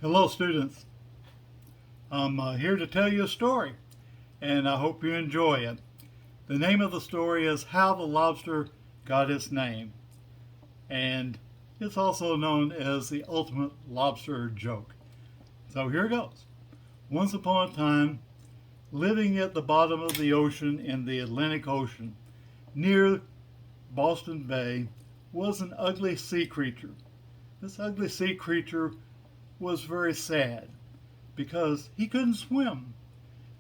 Hello, students. I'm here to tell you a story, and I hope you enjoy it. The name of the story is How the Lobster Got Its Name, and it's also known as the ultimate lobster joke. So here goes. Once upon a time, living at the bottom of the ocean in the Atlantic Ocean, near Boston Bay, was an ugly sea creature. This ugly sea creature was very sad because he couldn't swim.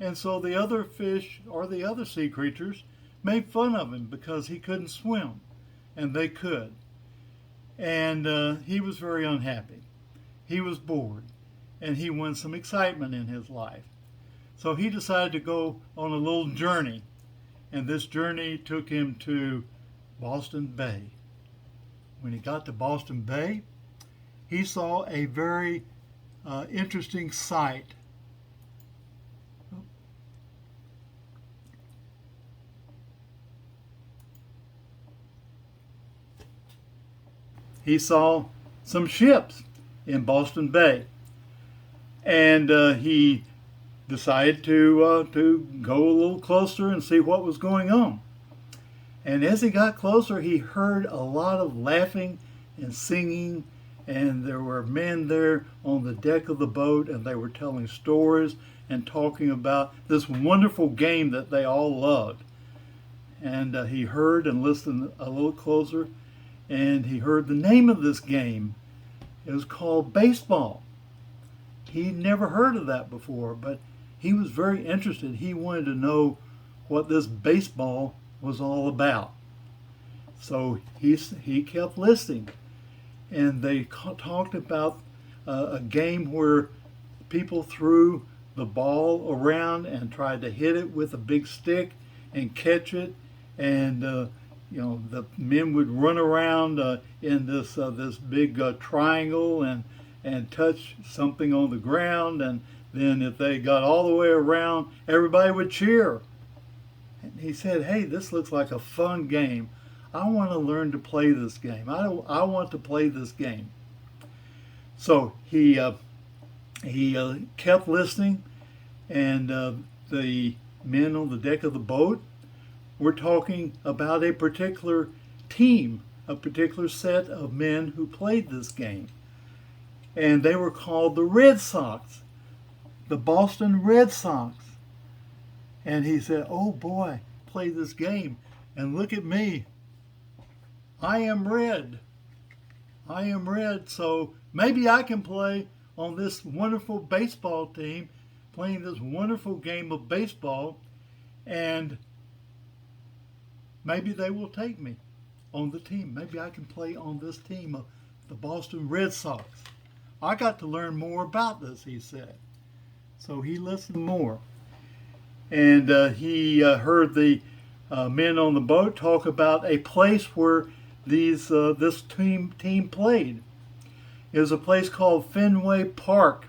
And so the other fish or the other sea creatures made fun of him because he couldn't swim, and they could. And he was very unhappy. He was bored, and he wanted some excitement in his life. So he decided to go on a little journey, and this journey took him to Boston Bay. When he got to Boston Bay, he saw a very interesting sight. He saw some ships in Boston Bay, and he decided to go a little closer and see what was going on. And as he got closer, he heard a lot of laughing and singing, and there were men there on the deck of the boat, and they were telling stories and talking about this wonderful game that they all loved. And he heard and listened a little closer, and he heard the name of this game. It was called baseball. He'd never heard of that before, but he was very interested. He wanted to know what this baseball was all about. So he kept listening, and they talked about a game where people threw the ball around and tried to hit it with a big stick and catch it, and the men would run around in this big triangle and touch something on the ground, and then if they got all the way around, everybody would cheer. And he said, "Hey, this looks like a fun game. I want to learn to play this game. I want to play this game." So he kept listening, and the men on the deck of the boat were talking about a particular team, a particular set of men who played this game. And they were called the Red Sox, the Boston Red Sox. And he said, "Oh boy, play this game, and look at me. I am red. I am red, so maybe I can play on this wonderful baseball team, playing this wonderful game of baseball, and maybe they will take me on the team. Maybe I can play on this team of the Boston Red Sox. I got to learn more about this," he said. So he listened more. And he heard the men on the boat talk about a place where this team played. It was a place called Fenway Park.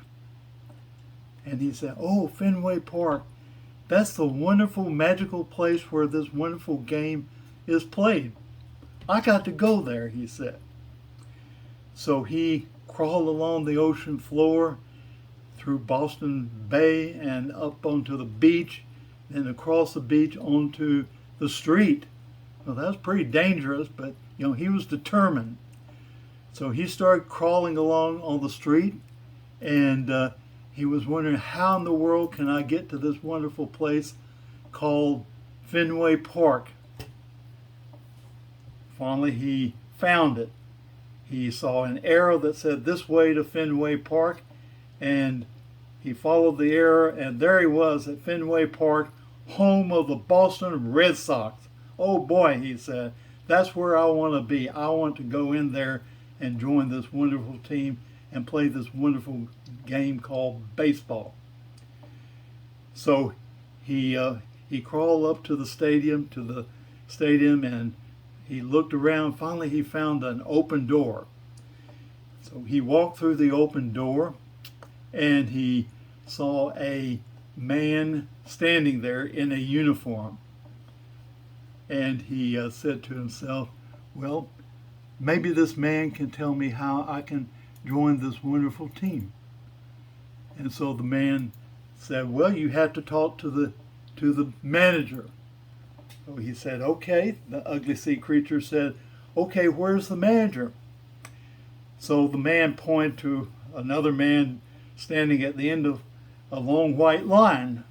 And he said, "Oh, Fenway Park. That's the wonderful, magical place where this wonderful game is played. I got to go there," he said. So he crawled along the ocean floor through Boston Bay and up onto the beach, and across the beach onto the street. Well, that was pretty dangerous, but he was determined. So he started crawling along on the street, and he was wondering, how in the world can I get to this wonderful place called Fenway Park? Finally, he found it. He saw an arrow that said this way to Fenway Park, and he followed the arrow, and there he was at Fenway Park, home of the Boston Red Sox. "Oh boy," he said, "that's where I want to be. I want to go in there and join this wonderful team and play this wonderful game called baseball." So he crawled up to the stadium, and he looked around. Finally, he found an open door. So he walked through the open door, and he saw a man standing there in a uniform. And he said to himself, "Well, maybe this man can tell me how I can join this wonderful team." And so the man said, well, you have to talk to the manager. So he said, okay. The ugly sea creature said, okay, where's the manager? So the man pointed to another man standing at the end of a long white line.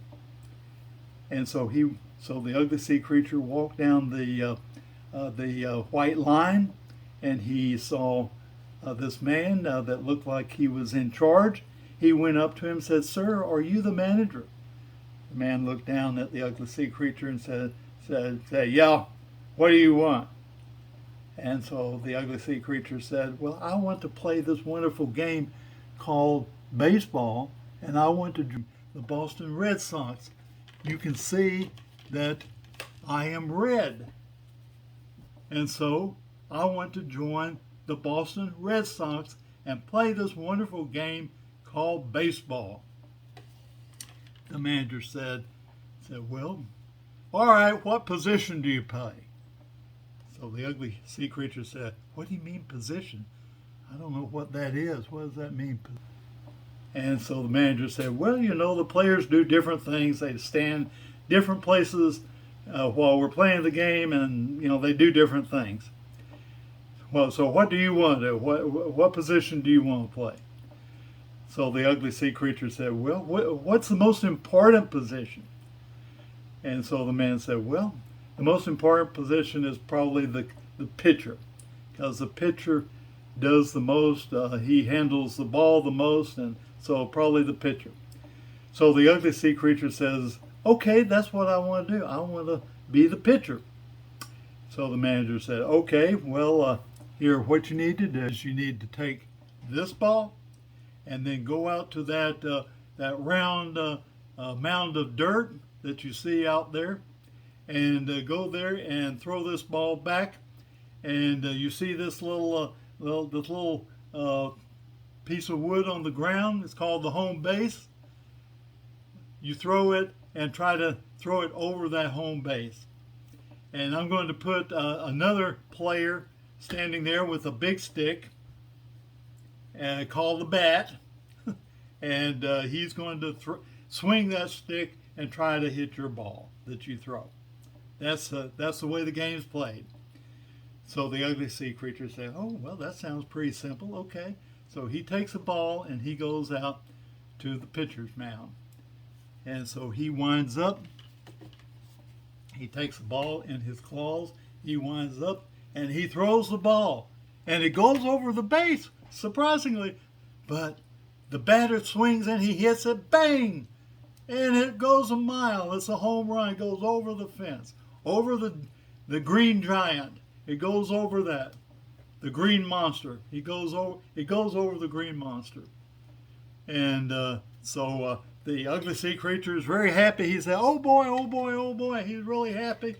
And so the ugly sea creature walked down the white line, and he saw this man that looked like he was in charge. He went up to him and said, sir, are you the manager? The man looked down at the ugly sea creature and said, yeah, what do you want? And so the ugly sea creature said, well, I want to play this wonderful game called baseball, and I want to join the Boston Red Sox. You can see that I am red. And so I want to join the Boston Red Sox and play this wonderful game called baseball. The manager said, well, all right, what position do you play? So the ugly sea creature said, what do you mean position? I don't know what that is. What does that mean? And so the manager said, well, the players do different things. They stand different places while we're playing the game, and, they do different things. Well, so what do you want to do? What position do you want to play? So the ugly sea creature said, well, what's the most important position? And so the man said, well, the most important position is probably the pitcher, because the pitcher does the most. He handles the ball the most, and so probably the pitcher. So the ugly sea creature says, okay, that's what I want to do. I want to be the pitcher. So the manager said, okay, well, here, what you need to do is you need to take this ball and then go out to that round mound of dirt that you see out there, and go there and throw this ball back. And you see this little piece of wood on the ground. It's called the home base. You throw it and try to throw it over that home base. And I'm going to put another player standing there with a big stick called the bat. And he's going to swing that stick and try to hit your ball that you throw. That's the way the game's played. So the ugly sea creature said, oh, well, that sounds pretty simple. Okay. So he takes a ball and he goes out to the pitcher's mound. And so he winds up. He takes the ball in his claws. He winds up and he throws the ball. And it goes over the base, surprisingly. But the batter swings and he hits it. Bang! And it goes a mile. It's a home run. It goes over the fence, over the green giant. It goes over that. The green monster. It goes over the green monster. And so the ugly sea creature is very happy. He said, "Oh boy, oh boy, oh boy!" He's really happy.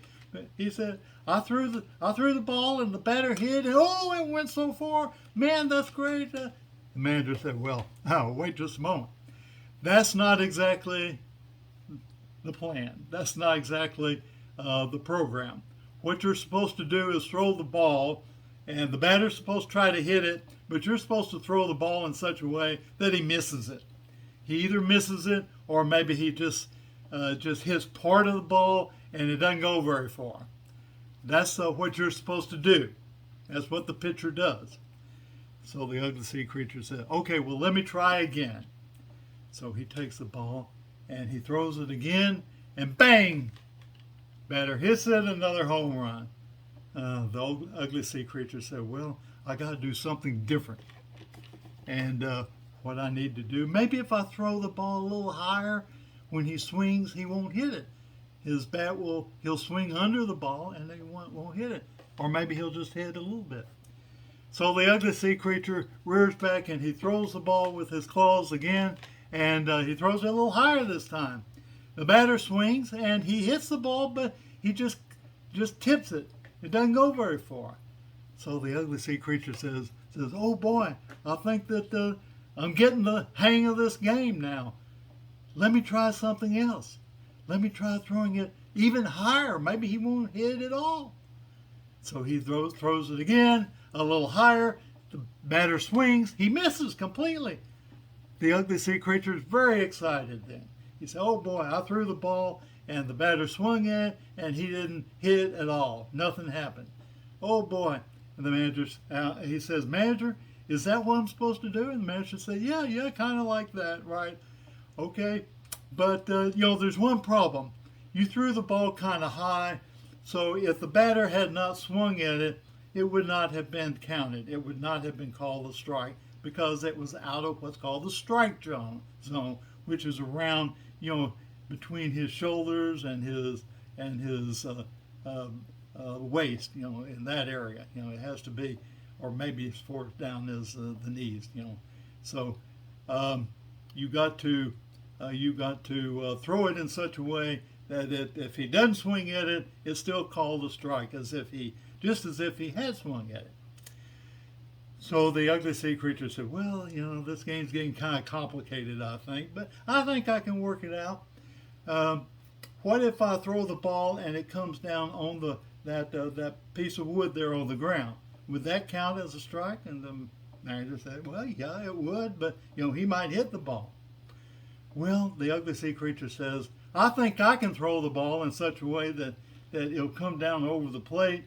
He said, "I threw the ball and the batter hit, and oh, it went so far. Man, that's great." The manager said, "Well, wait just a moment. That's not exactly the plan. That's not exactly the program. What you're supposed to do is throw the ball, and the batter's supposed to try to hit it, but you're supposed to throw the ball in such a way that he misses it. He either misses it, or maybe he just hits part of the ball and it doesn't go very far. That's what you're supposed to do. That's what the pitcher does." So the ugly sea creature said, "Okay, well, let me try again." So he takes the ball and he throws it again, and bang! Batter hits it, another home run. The ugly sea creature said, "Well, I got to do something different. And what I need to do, maybe if I throw the ball a little higher, when he swings, he won't hit it. His bat he'll swing under the ball and he won't hit it. Or maybe he'll just hit it a little bit." So the ugly sea creature rears back and he throws the ball with his claws again, and he throws it a little higher this time. The batter swings and he hits the ball, but he just tips it. It doesn't go very far. So the ugly sea creature says, "Oh boy, I think that I'm getting the hang of this game now. Let me try something else. Let me try throwing it even higher. Maybe he won't hit it at all." So he throws it again, a little higher. The batter swings. He misses completely. the ugly sea creature is very excited then. He said, oh boy, I threw the ball and the batter swung at it and he didn't hit it at all. Nothing happened. Oh boy. And the manager, he says, manager, is that what I'm supposed to do? And the manager said, yeah, kind of like that, right? Okay. But, there's one problem. You threw the ball kind of high, so if the batter had not swung at it, it would not have been counted. It would not have been called a strike because it was out of what's called the strike zone, which is around, between his shoulders and his waist, in that area. It has to be, or maybe as far down as the knees. So you got to throw it in such a way that if he doesn't swing at it, it's still called a strike, just as if he had swung at it. So the ugly sea creature said, well, this game's getting kind of complicated, I think, but I think I can work it out. What if I throw the ball and it comes down on that piece of wood there on the ground? Would that count as a strike? And the manager said, well, yeah, it would, but, he might hit the ball. Well, the ugly sea creature says, I think I can throw the ball in such a way that it'll come down over the plate,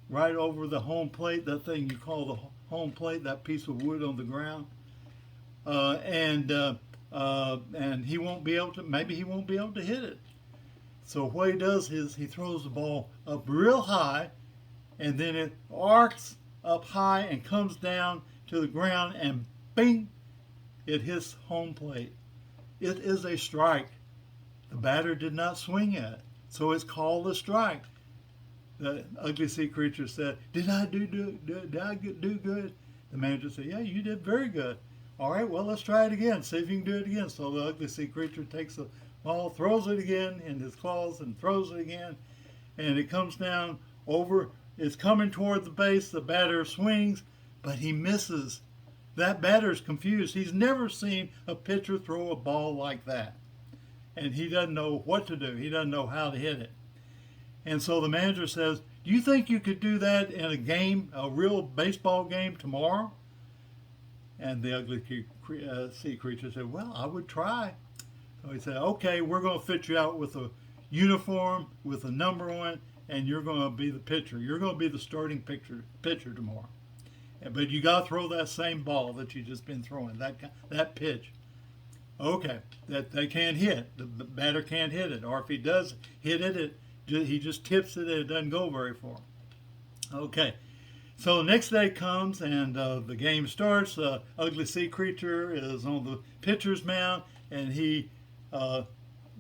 right over the home plate, that thing you call the home plate, that piece of wood on the ground. And he won't be able to, maybe he won't be able to hit it. So what he does is he throws the ball up real high, and then it arcs up high and comes down to the ground, and bing, it hits home plate. It is a strike. The batter did not swing at it, so it's called a strike. The ugly sea creature said, did I do good? The manager said, yeah, you did very good. All right, well, let's try it again. See if you can do it again. So the ugly sea creature takes the ball, throws it again in his claws, and throws it again. And it comes down over. It's coming toward the base. The batter swings, but he misses. That batter's confused. He's never seen a pitcher throw a ball like that. And he doesn't know what to do. He doesn't know how to hit it. And so the manager says, do you think you could do that in a game, a real baseball game tomorrow? And the ugly sea creature said, well, I would try. So he said, okay, we're going to fit you out with a uniform with a number on it, and you're going to be the pitcher. You're going to be the starting pitcher tomorrow. But you got to throw that same ball that you just been throwing, that pitch. Okay, that they can't hit. The batter can't hit it. Or if he does hit it, he just tips it and it doesn't go very far. Okay, so the next day comes and the game starts. Ugly sea creature is on the pitcher's mound, and he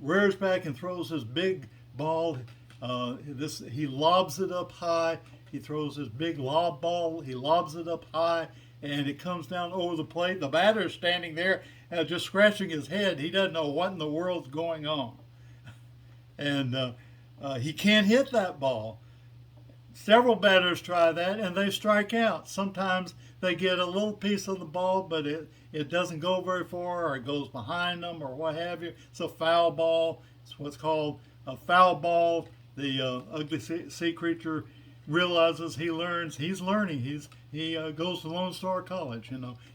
rears back and throws his big ball. He lobs it up high. He throws his big lob ball. He lobs it up high, and it comes down over the plate. The batter is standing there just scratching his head. He doesn't know what in the world's going on. And he can't hit that ball. Several batters try that, and they strike out. Sometimes they get a little piece of the ball, but it doesn't go very far, or it goes behind them, or what have you. It's a foul ball. It's what's called a foul ball. The ugly sea creature realizes he's learning. He goes to Lone Star College.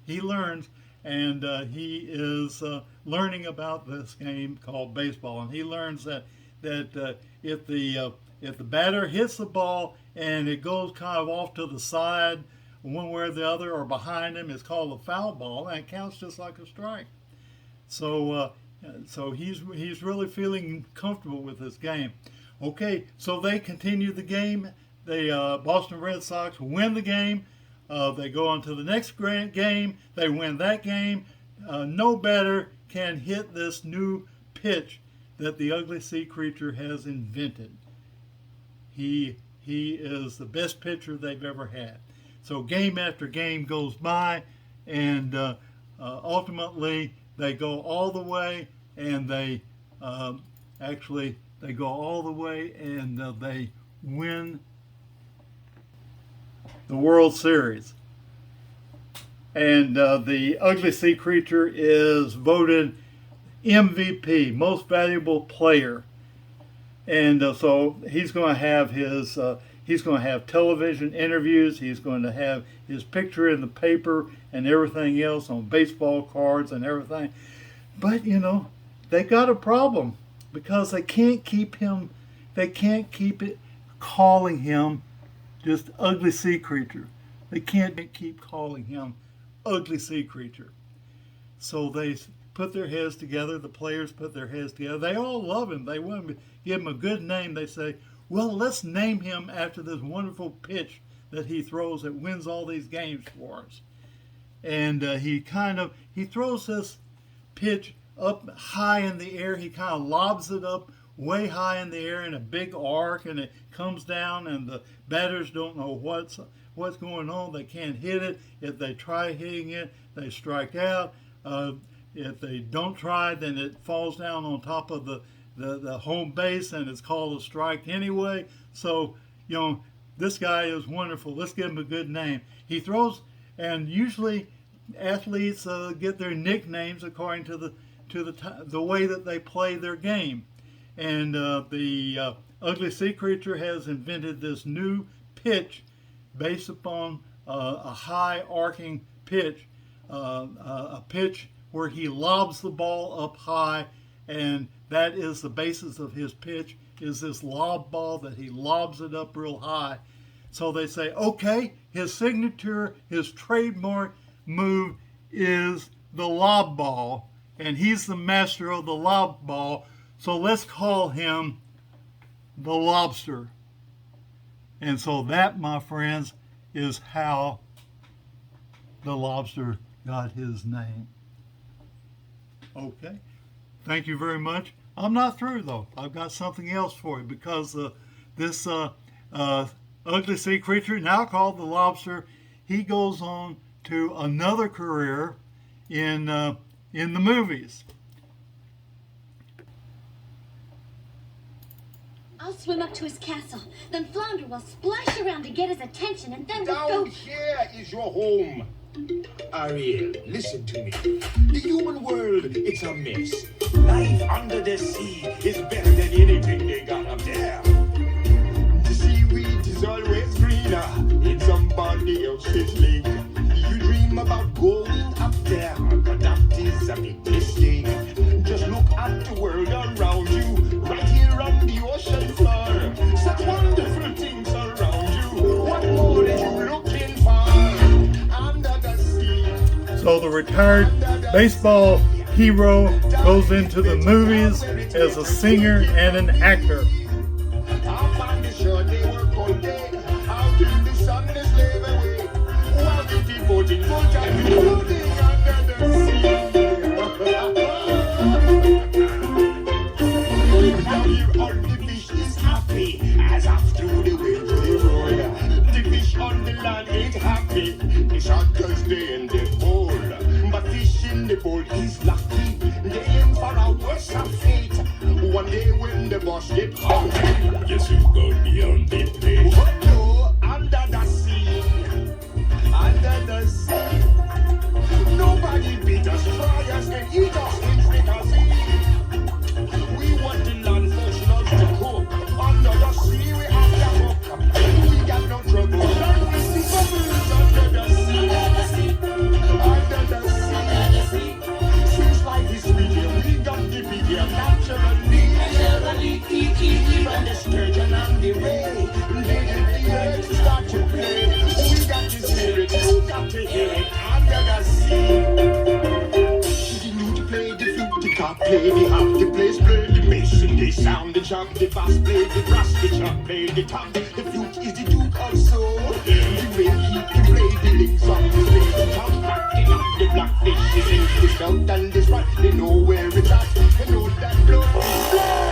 He learns, and he is learning about this game called baseball. And he learns that if the batter hits the ball and it goes kind of off to the side, one way or the other, or behind him, it's called a foul ball, and it counts just like a strike. So he's really feeling comfortable with this game. Okay, so they continue the game. The Boston Red Sox win the game. They go on to the next game. They win that game. No batter can hit this new pitch that the ugly sea creature has invented. He is the best pitcher they've ever had. So game after game goes by, and ultimately they go all the way, and they go all the way, and they win the World Series. And the ugly sea creature is voted MVP, most valuable player. And so he's going to have his He's going to have television interviews. He's going to have his picture in the paper and everything else on baseball cards and everything. But, they got a problem because they can't keep it calling him just ugly sea creature. They can't keep calling him ugly sea creature. So they put their heads together. The players put their heads together. They all love him. They want to give him a good name. They say, well, let's name him after this wonderful pitch that he throws that wins all these games for us. And he throws this pitch up high in the air. He kind of lobs it up way high in the air in a big arc, and it comes down, and the batters don't know what's going on. They can't hit it. If they try hitting it, they strike out. If they don't try, then it falls down on top of the home base, and it's called a strike anyway. So, this guy is wonderful. Let's give him a good name. He throws, and usually athletes get their nicknames according to the way that they play their game. And the ugly sea creature has invented this new pitch based upon a high arcing pitch, a pitch where he lobs the ball up high, and that is the basis of his pitch, is this lob ball that he lobs it up real high. So they say, okay, his signature, his trademark move is the lob ball, and he's the master of the lob ball, so let's call him the Lobster. And so that, my friends, is how the lobster got his name. Okay, thank you very much. I'm not through though. I've got something else for you, because this ugly sea creature, now called the Lobster, he goes on to another career in the movies. I'll swim up to his castle, then Flounder will splash around to get his attention, and then we'll go... Down here is your home. Ariel, listen to me. The human world, it's a mess. Life under the sea is better than anything they got up there. The seaweed is always greener in somebody else's lake. You dream about going up there, but that is a big mistake. Just look at the world around you, right here on the ocean floor. Such wonderful things around you. What more are you looking for? Under the sea. So the retired baseball hero goes into the movies as a singer and an actor. Up on the shore they work all day, out in the sun they slave away, while the devoted full time floating under the sea. Down here on the fish is happy, as after the waves they roll. The fish on the land ain't happy, the sharkers they in the bowl. But fish in the bowl is lucky, they aim for a worse of fate. One day when the boss get hungry, yes, you go beyond the place. Oh no, under the sea, under the sea. Nobody beat us, try us, and eat us in fricassee. We want the land folks love to cook. Under the sea we have to hook. We got no trouble. We see bubbles under the sea. Under the sea. Since life is sweet here, we got the big here naturally. Even the sturgeon and the ray, they get the earth to start to play. We got the spirit, you got to hear it. Under the sea. The lute play the flute, the cop play the harp, the bass play the bass, and they sound the chop, the bass play the brass, the chop play the top. The flute is the duke also. The way he can play the links on the bass, the top backing up the blackfish is in the snout and the spot. They know where it's at, they know that blood is blood.